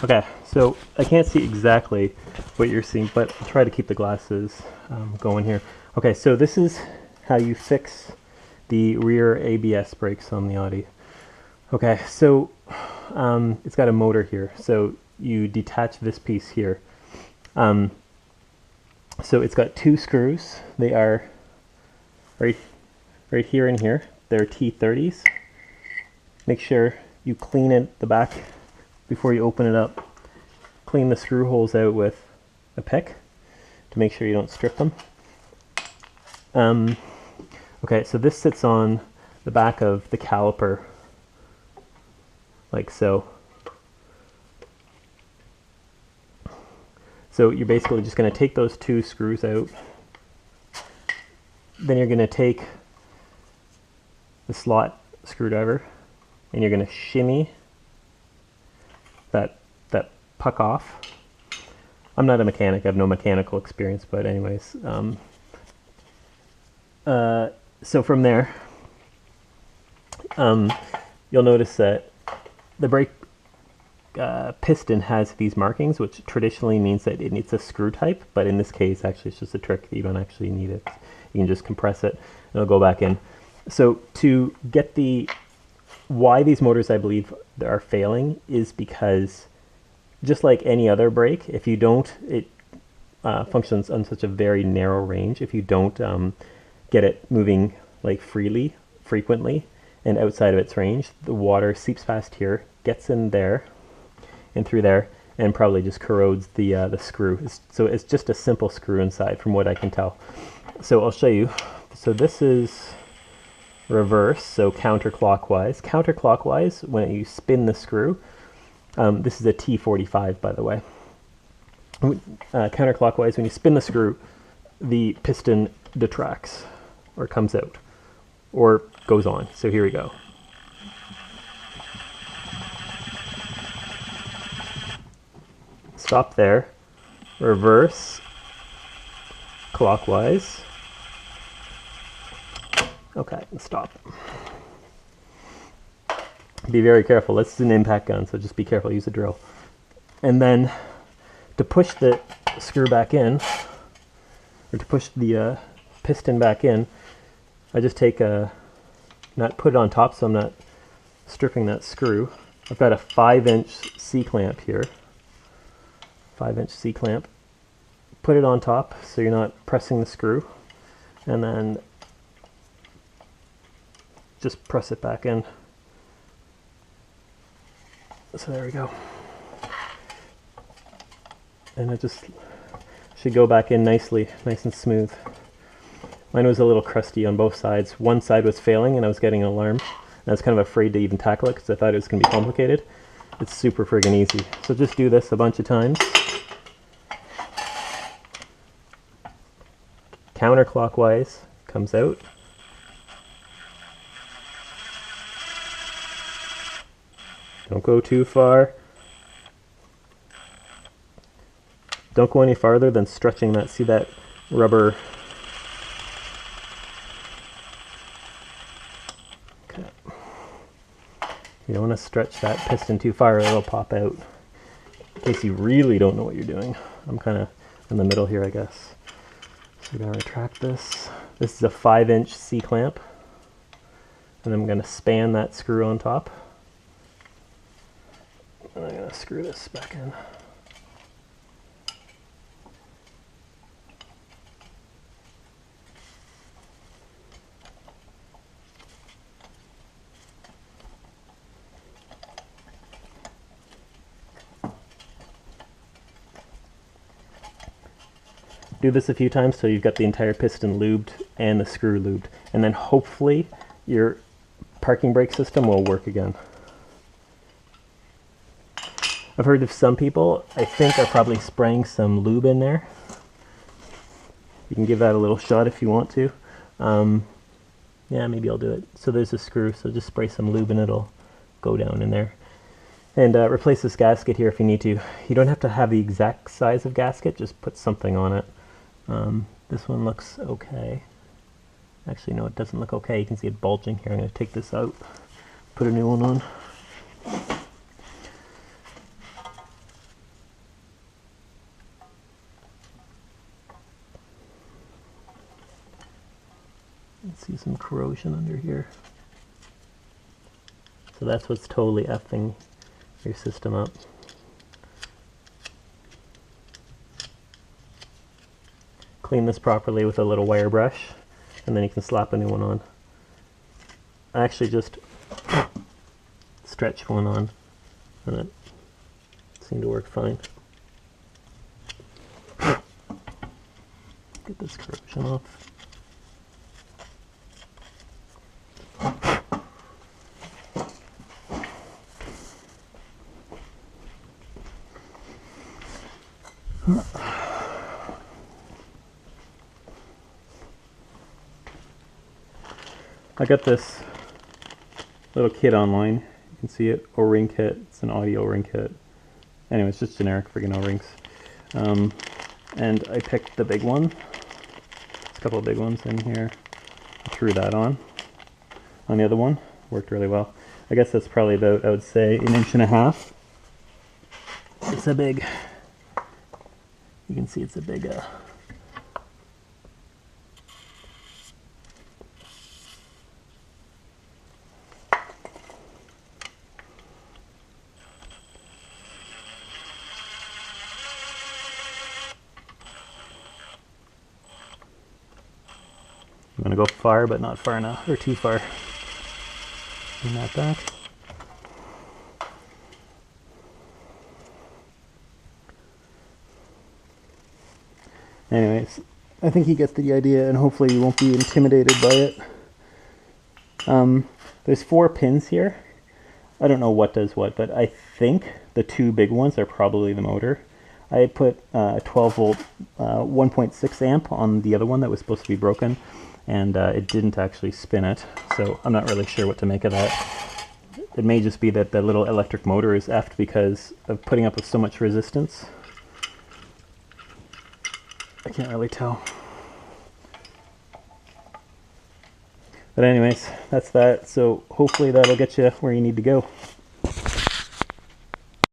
Okay, so I can't see exactly what you're seeing, but I'll try to keep the glasses going here. Okay, so this is how you fix the rear ABS brakes on the Audi. Okay, so it's got a motor here, so you detach this piece here. So it's got two screws. They are right here and here. They're T30s. Make sure you clean it the back before you open it up. Clean the screw holes out with a pick to make sure you don't strip them. Okay, so this sits on the back of the caliper, like so. So you're basically just going to take those two screws out. Then you're going to take the slot screwdriver and you're going to shimmy that puck off. I'm not a mechanic, I have no mechanical experience, but anyways. So from there, you'll notice that the brake piston has these markings, which traditionally means that it's a screw type, but in this case actually it's just a trick that you don't actually need it. You can just compress it and it'll go back in. So to get why these motors I believe are failing is because just like any other brake, if you don't, it functions on such a very narrow range. If you don't get it moving like frequently and outside of its range, the water seeps past here, gets in there and through there, and probably just corrodes the screw. So it's just a simple screw inside from what I can tell. So I'll show you. So this is reverse, so counterclockwise. Counterclockwise, when you spin the screw, this is a T45 by the way. Counterclockwise, when you spin the screw, the piston detracts or comes out or goes on. So here we go. Stop there, reverse, clockwise. Okay, and stop. Be very careful. This is an impact gun, so just be careful. Use a drill. And then to push the screw back in, or to push the piston back in, I just take not put it on top so I'm not stripping that screw. I've got a 5-inch C-clamp here. 5-inch C-clamp. Put it on top so you're not pressing the screw. And then just press it back in. So there we go. And it just should go back in nicely, nice and smooth. Mine was a little crusty on both sides. One side was failing and I was getting an alarm. And I was kind of afraid to even tackle it because I thought it was going to be complicated. It's super friggin' easy. So just do this a bunch of times. Counterclockwise, comes out. Don't go too far. Don't go any farther than stretching that. See that rubber? Okay. You don't want to stretch that piston too far or it'll pop out. In case you really don't know what you're doing. I'm kind of in the middle here, I guess. So we're going to retract this. This is a 5-inch C-clamp. And I'm going to span that screw on top. And I'm going to screw this back in. Do this a few times so you've got the entire piston lubed and the screw lubed. And then hopefully your parking brake system will work again. I've heard of some people, I think, are probably spraying some lube in there. You can give that a little shot if you want to. Yeah, maybe I'll do it. So there's a screw, so just spray some lube and it'll go down in there. And replace this gasket here if you need to. You don't have to have the exact size of gasket, just put something on it. This one looks okay. Actually, no, it doesn't look okay. You can see it bulging here. I'm going to take this out, put a new one on. see some corrosion under here. So that's what's totally effing your system up. Clean this properly with a little wire brush, and then you can slap a new one on. I actually just stretched one on, and it seemed to work fine. Get this corrosion off. I got this little kit online. You can see it, O-ring kit. It's an Audi O-ring kit. Anyway, it's just generic friggin' O-rings. And I picked the big one. There's a couple of big ones in here. I threw that on the other one. Worked really well. I guess that's probably about, I would say, 1.5 inches. It's a big, you can see it's a big, I'm going to go far, but not far enough, or too far. Bring that back. Anyways, I think you get the idea, and hopefully you won't be intimidated by it. There's 4 pins here. I don't know what does what, but I think the 2 big ones are probably the motor. I put a 12 volt 1.6 amp on the other one that was supposed to be broken, and it didn't actually spin it, so I'm not really sure what to make of that. It may just be that the little electric motor is effed because of putting up with so much resistance. I can't really tell. But anyways, that's that. So hopefully that'll get you where you need to go.